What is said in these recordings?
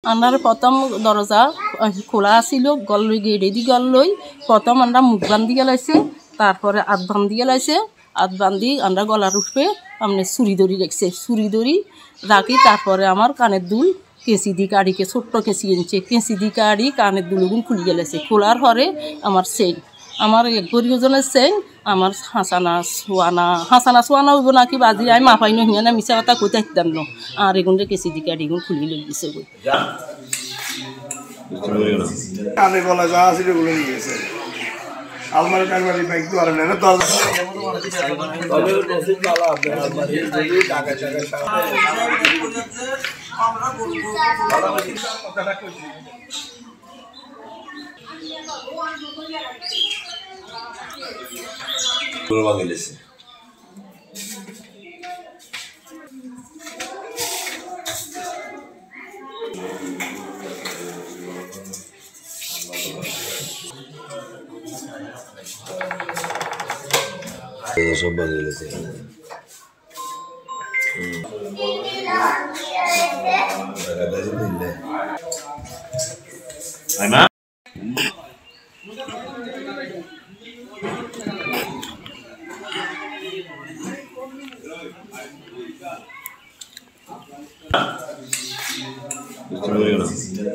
আন্নার প্রথম দরজা খোলা ছিল গল্লই গেড়ে দি গল্লই প্রথম আমরা মুখ বান্ধি গেলাইছে তারপরে আধ বান্ধি গেলাইছে আধ বান্ধি আমরা গলার উঠবে আমনে ছুরি দড়ি রাখছে ছুরি দড়ি রাখি তারপরে আমার কানের দুল কেঁচি দি কাড়িকে ছোট্ট কেঁচি এনেছে কেঁচি দি কাড়ি কানের দুলগুন খুলি গেলেছে খোলার হরে আমার চেইন আমার এক গরি ওজনের চেইন আমার হাসানা সোয়ানা হইব নাকি বাজি আমি মাপাই নহিয়া না মিছা কথা কইতে হাইতাম ন আর এগুনরে কেঁচি দি কাড়িগুন খুলি লই দিছে গই কানে গলা যা আছে এগুলো নিয়ে গেছে আলমারি টালমারি বাইক তো আর না দরজা তবে নসিব বালা আপনার আলমারি যদি টাকা আমরা বলবো কথাটা কইছি পুরো বাগেলেছে সব বাগেলেছে আইমা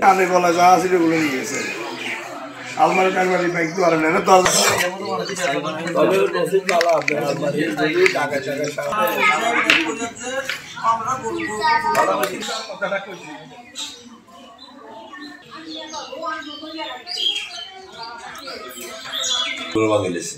কানে গলা যা আছে এগুলো নিয়ে গেছে আলমারি টালমারি বাইক তো আর না দরজা তবে নসিব বালা আপনার আলমারি যদি টাকা আমরা বলবো কথাটা কইছি পুরো বাগেলেছে